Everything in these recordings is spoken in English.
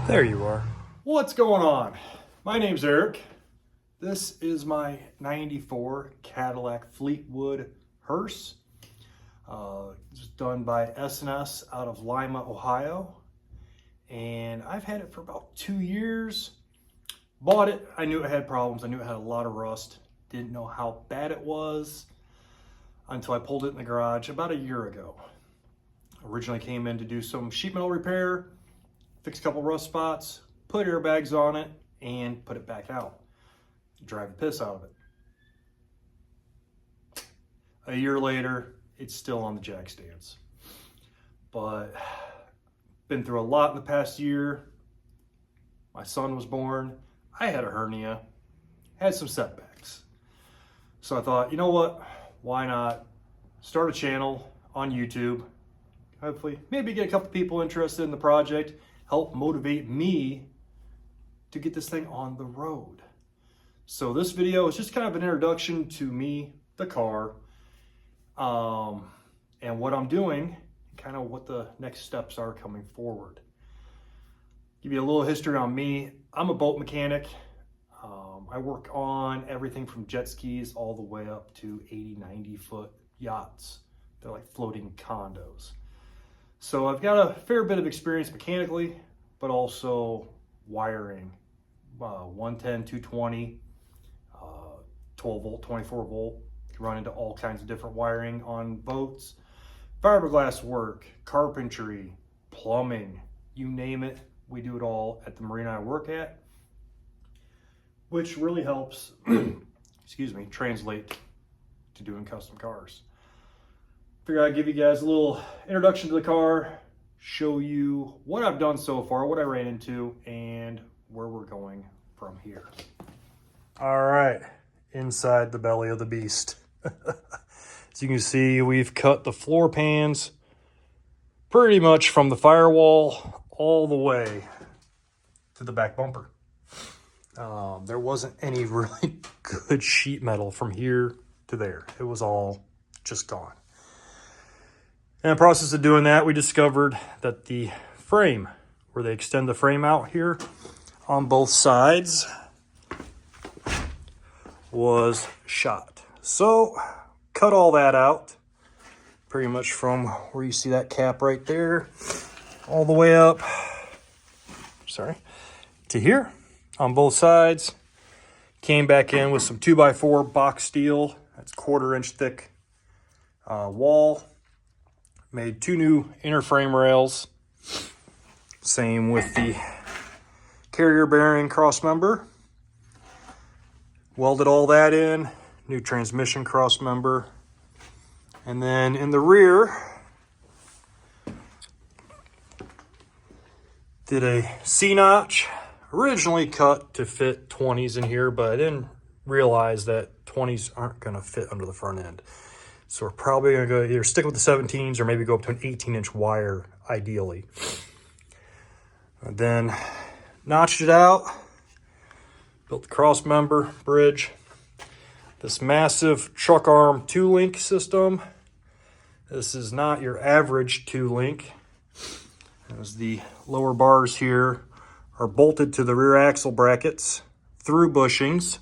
There you are. What's going on? My name's Eric. This is my 94 Cadillac Fleetwood hearse. It's done by S&S out of Lima, Ohio. And I've had it for about 2 years. Bought it, I knew it had problems. I knew it had a lot of rust. Didn't know how bad it was until I pulled it in the garage about a year ago. Originally came in to do some sheet metal repair, fix a couple rust spots, put airbags on it, and put it back out. Drive the piss out of it. A year later, it's still on the jack stands. But been through a lot in the past year. My son was born. I had a hernia, had some setbacks. So I thought, you know what? Why not start a channel on YouTube? Hopefully, maybe get a couple people interested in the project, help motivate me to get this thing on the road. So this video is just kind of an introduction to me, the car, and what I'm doing, kind of what the next steps are coming forward. Give you a little history on me. I'm a boat mechanic. I work on everything from jet skis all the way up to 80, 90 foot yachts. They're like floating condos. So I've got a fair bit of experience mechanically, but also wiring, 110, 220, 12 volt, 24 volt. You can run into all kinds of different wiring on boats, fiberglass work, carpentry, plumbing, you name it. We do it all at the marina I work at, which really helps, excuse me, translate to doing custom cars. Figured I'd give you guys a little introduction to the car, show you what I've done so far, what I ran into, and where we're going from here. All right, inside the belly of the beast. As you can see, we've cut the floor pans pretty much from the firewall all the way to the back bumper. There wasn't any really good sheet metal from here to there. It was all just gone. In the process of doing that, we discovered that the frame, where they extend the frame out here on both sides, was shot. So, cut all that out, pretty much from where you see that cap right there, all the way up, to here on both sides. Came back in with some 2x4 box steel, that's 1/4 inch thick wall. Made 2 new inner frame rails. Same with the carrier bearing cross member. Welded all that in. New transmission cross member. And then in the rear, did a C-notch. Originally cut to fit 20s in here, but I didn't realize that 20s aren't going to fit under the front end. So we're probably going to go either stick with the 17s or maybe go up to an 18-inch wire, ideally. And then notched it out, built the cross member bridge. This massive truck arm 2-link system. This is not your average 2-link. As the lower bars here are bolted to the rear axle brackets through bushings,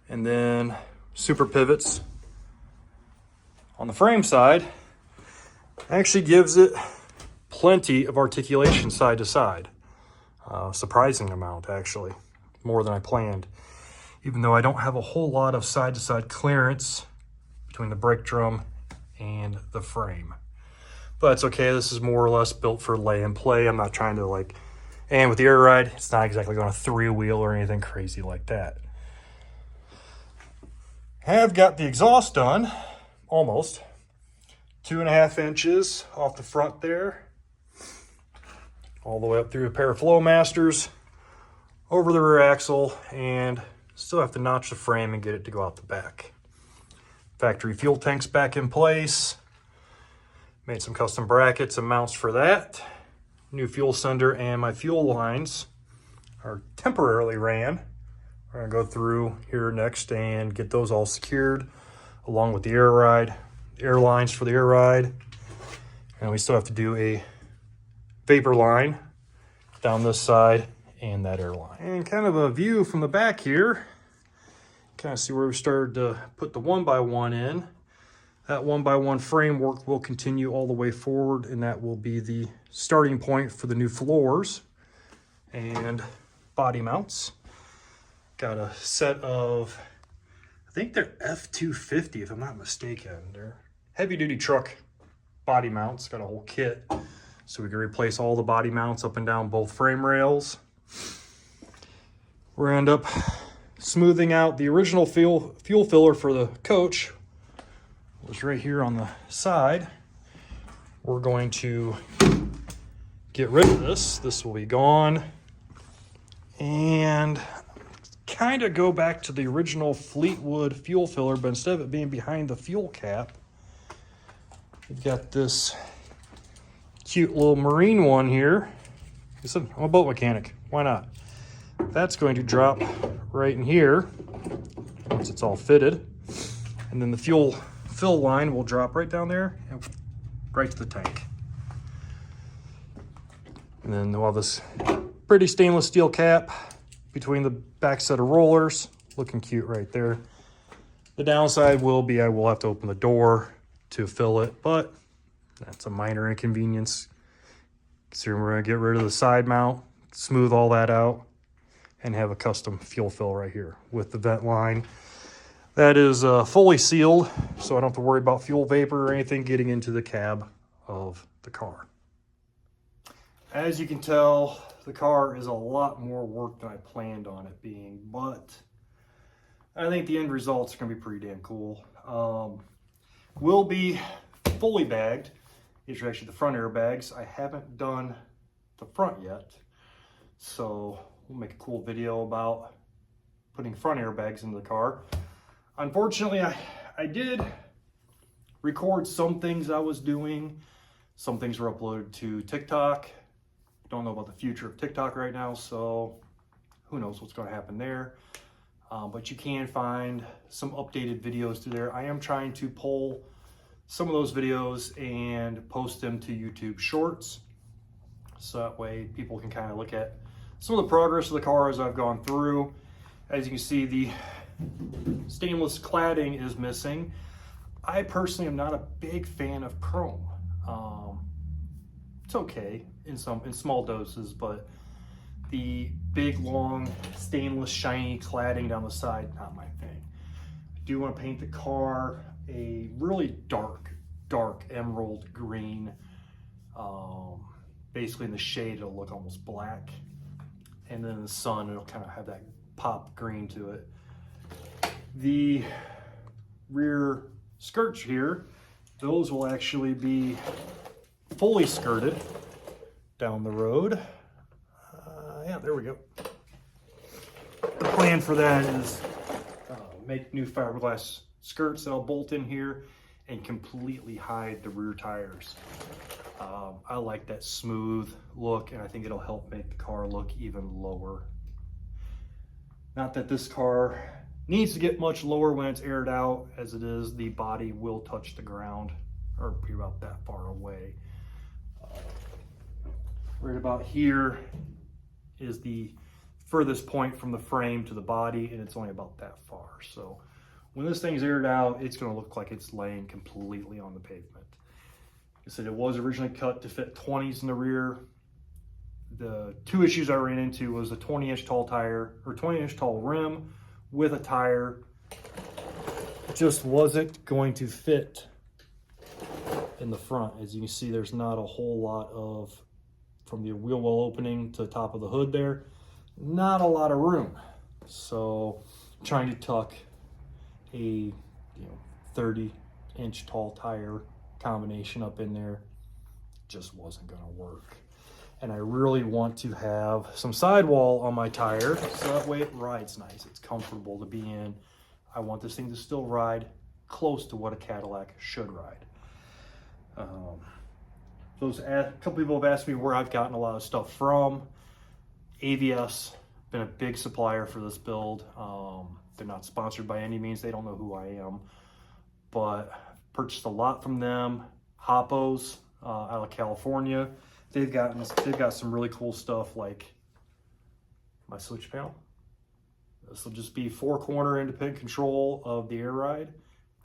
and then super pivots on the frame side. Actually gives it plenty of articulation side to side. Surprising amount, actually, more than I planned. Even though I don't have a whole lot of side to side clearance between the brake drum and the frame. But it's okay, this is more or less built for lay and play. I'm not trying to and with the air ride, it's not exactly going to 3-wheel or anything crazy like that. Have got the exhaust done, almost. 2.5 inches off the front there. All the way up through a pair of Flowmasters, over the rear axle, and still have to notch the frame and get it to go out the back. Factory fuel tanks back in place. Made some custom brackets and mounts for that. New fuel sender, and my fuel lines are temporarily ran. We're gonna go through here next and get those all secured along with the air ride. air lines for the air ride. And we still have to do a vapor line down this side and that air line. And kind of a view from the back here. Kind of see where we started to put the 1x1 in. That 1x1 framework will continue all the way forward, and that will be the starting point for the new floors and body mounts. Got a set of, I think they're F250 if I'm not mistaken. They're heavy duty truck body mounts. Got a whole kit so we can replace all the body mounts up and down both frame rails. We're gonna end up smoothing out the original fuel filler for the coach. It was right here on the side. We're going to get rid of this. This will be gone. And kind of go back to the original Fleetwood fuel filler, but instead of it being behind the fuel cap, we've got this cute little marine one here. Listen, I'm a boat mechanic. Why not? That's going to drop right in here once it's all fitted. And then the fuel fill line will drop right down there and right to the tank. And then we'll have this pretty stainless steel cap between the back set of rollers. Looking cute right there. The downside will be I will have to open the door to fill it, but that's a minor inconvenience. So we're going to get rid of the side mount, smooth all that out, and have a custom fuel fill right here with the vent line. That is fully sealed, so I don't have to worry about fuel vapor or anything getting into the cab of the car. As you can tell, the car is a lot more work than I planned on it being, but I think the end results are gonna be pretty damn cool. Will be fully bagged. These are actually the front airbags. I haven't done the front yet, so we'll make a cool video about putting front airbags into the car. Unfortunately, I did record some things I was doing. Some things were uploaded to TikTok. Don't know about the future of TikTok right now, so who knows what's going to happen there. But you can find some updated videos to there. I am trying to pull some of those videos and post them to YouTube Shorts. So that way people can kind of look at some of the progress of the car as I've gone through. As you can see, the stainless cladding is missing. I personally am not a big fan of chrome. It's okay in small doses, but the big, long, stainless, shiny cladding down the side, not my thing. I do want to paint the car a really dark emerald green. Basically in the shade, it'll look almost black. And then in the sun, it'll kind of have that pop green to it. The rear skirts here, those will actually be fully skirted down the road. Yeah, there we go. The plan for that is make new fiberglass skirts that I'll bolt in here and completely hide the rear tires. I like that smooth look, and I think it'll help make the car look even lower. Not that this car needs to get much lower when it's aired out, as it is, the body will touch the ground or be about that far away. Right about here is the furthest point from the frame to the body, and it's only about that far. So when this thing's aired out, it's going to look like it's laying completely on the pavement. Like I said, it was originally cut to fit 20s in the rear. The two issues I ran into was a 20-inch tall tire, or 20-inch tall rim with a tire. It just wasn't going to fit in the front. As you can see, there's not a whole lot of, from the wheel well opening to the top of the hood there, not a lot of room. So trying to tuck a 30-inch tall tire combination up in there just wasn't going to work. And I really want to have some sidewall on my tire so that way it rides nice. It's comfortable to be in. I want this thing to still ride close to what a Cadillac should ride. A couple people have asked me where I've gotten a lot of stuff from. AVS, been a big supplier for this build. They're not sponsored by any means. They don't know who I am. But Purchased a lot from them. Hoppos out of California. They've got some really cool stuff like my switch panel. This will just be 4-corner independent control of the air ride.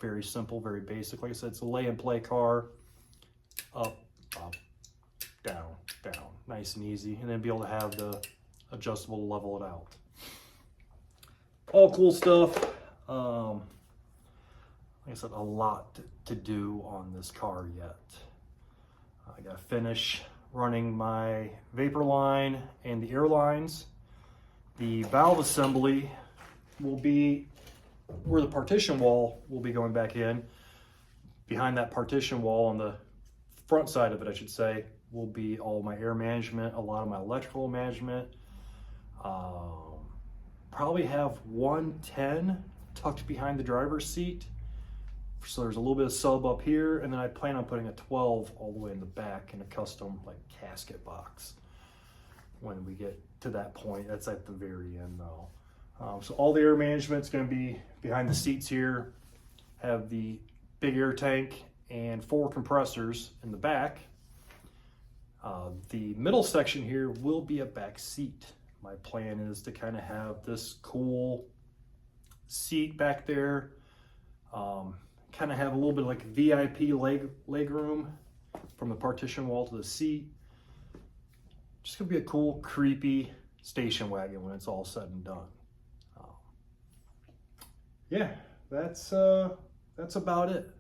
Very simple, very basic. Like I said, it's a lay and play car. Up, up, down, down. Nice and easy. And then be able to have the adjustable to level it out. All cool stuff. Like I said, a lot to do on this car yet. I gotta finish running my vapor line and the air lines. The valve assembly will be where the partition wall will be going back in. Behind that partition wall on the front side of it, I should say, will be all my air management, a lot of my electrical management. Probably have 110 tucked behind the driver's seat. So there's a little bit of sub up here, and then I plan on putting a 12 all the way in the back in a custom like casket box when we get to that point. That's at the very end though. So all the air management's going to be behind the seats here. Have the big air tank and 4 compressors in the back. The middle section here will be a back seat. My plan is to kind of have this cool seat back there. Kind of have a little bit like VIP leg room from the partition wall to the seat. Just gonna be a cool, creepy station wagon when it's all said and done. Yeah, that's about it.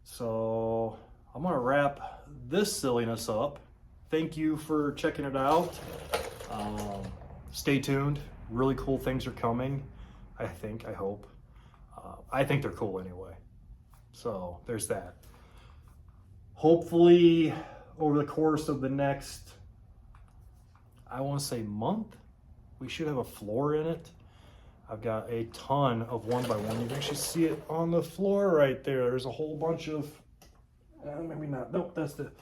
So I'm gonna wrap this silliness up. Thank you for checking it out. Stay tuned. Really cool things are coming. I hope. I think they're cool anyway. So there's that. Hopefully over the course of the next, I want to say month, we should have a floor in it. I've got a ton of 1x1. You can actually see it on the floor right there. There's a whole bunch of, maybe not. Nope, that's the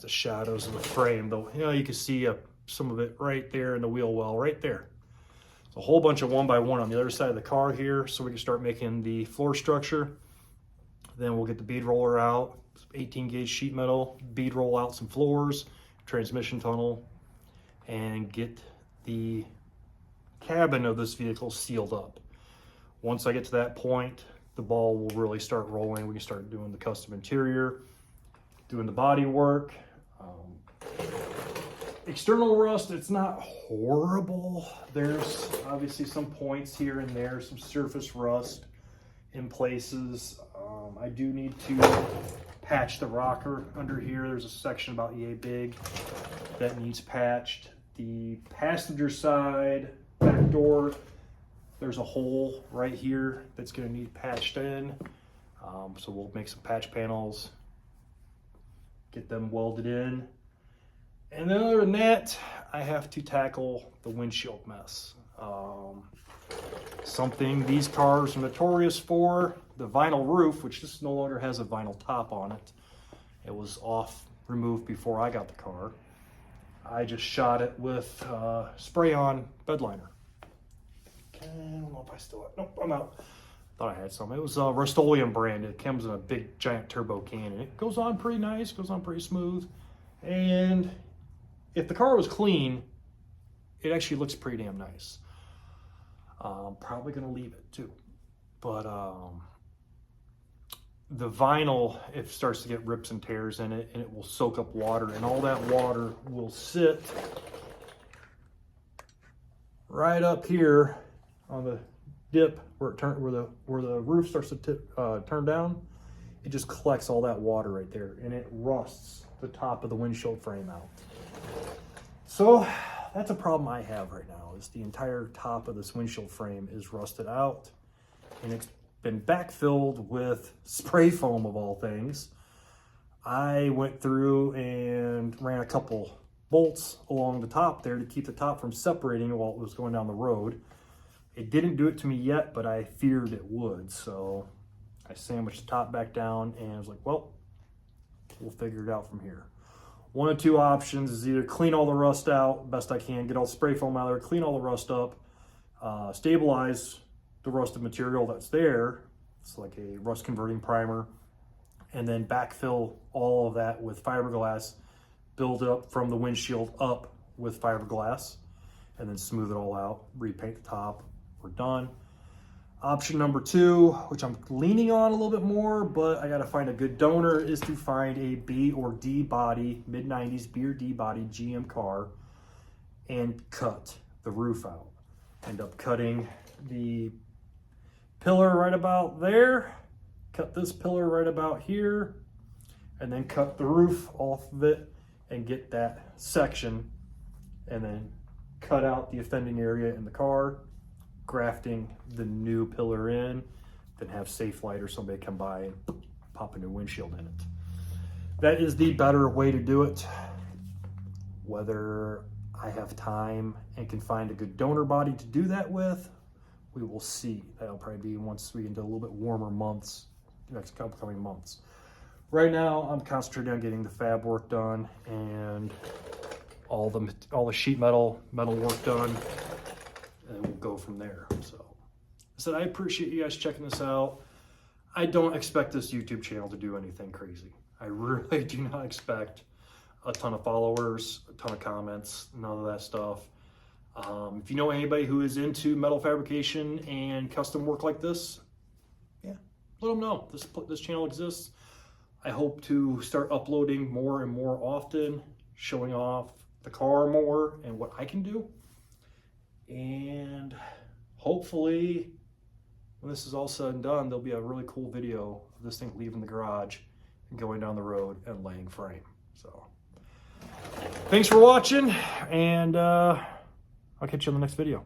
shadows of the frame though. You know, you can see some of it right there in the wheel well right there. A whole bunch of 1x1 on the other side of the car here, so we can start making the floor structure. Then we'll get the bead roller out, 18 gauge sheet metal, bead roll out some floors, transmission tunnel, and get the cabin of this vehicle sealed up. Once I get to that point, the ball will really start rolling. We can start doing the custom interior, doing the body work. External rust, it's not horrible. There's obviously some points here and there, some surface rust in places. I do need to patch the rocker under here. There's a section about yay big that needs patched. The passenger side back door, there's a hole right here that's going to need patched in. So we'll make some patch panels, get them welded in. And then other than that, I have to tackle the windshield mess. Something these cars are notorious for, the vinyl roof, which just no longer has a vinyl top on it. It was removed before I got the car. I just shot it with spray-on bed liner. I don't know if I still have, nope, I'm out. Thought I had some. It was Rust-Oleum brand. It comes in a big giant turbo can, and it goes on pretty nice, goes on pretty smooth. And if the car was clean, it actually looks pretty damn nice. Probably gonna leave it too. But the vinyl, it starts to get rips and tears in it, and it will soak up water, and all that water will sit right up here on the dip where the roof starts to turn down. It just collects all that water right there, and it rusts the top of the windshield frame out. So that's a problem I have right now, is the entire top of this windshield frame is rusted out, and it's been backfilled with spray foam of all things. I went through and ran a couple bolts along the top there to keep the top from separating while it was going down the road. It didn't do it to me yet, but I feared it would, so I sandwiched the top back down and I was like, well, we'll figure it out from here. One of two options is either clean all the rust out best I can, get all the spray foam out of there, clean all the rust up, stabilize the rusted material that's there, It's like a rust converting primer, and then backfill all of that with fiberglass, build it up from the windshield up with fiberglass, and then smooth it all out, repaint the top, we're done. Option number 2, which I'm leaning on a little bit more, but I gotta find a good donor, is to find a B or D body, mid-90s B or D body GM car, and cut the roof out. End up cutting the pillar right about there, cut this pillar right about here, and then cut the roof off of it and get that section, and then cut out the offending area in the car, grafting the new pillar in, then have Safelite or somebody come by and pop a new windshield in it. That is the better way to do it. Whether I have time and can find a good donor body to do that with, we will see. That'll probably be once we get into a little bit warmer months, next couple coming months. Right now, I'm concentrating on getting the fab work done and all the sheet metal work done, and we'll go from there. So I said, I appreciate you guys checking this out. I don't expect this YouTube channel to do anything crazy. I really do not expect a ton of followers, a ton of comments, none of that stuff. If you know anybody who is into metal fabrication and custom work like this, yeah, let them know. This channel exists. I hope to start uploading more and more often, showing off the car more and what I can do. And hopefully, when this is all said and done, there'll be a really cool video of this thing leaving the garage and going down the road and laying frame. So thanks for watching, and I'll catch you on the next video.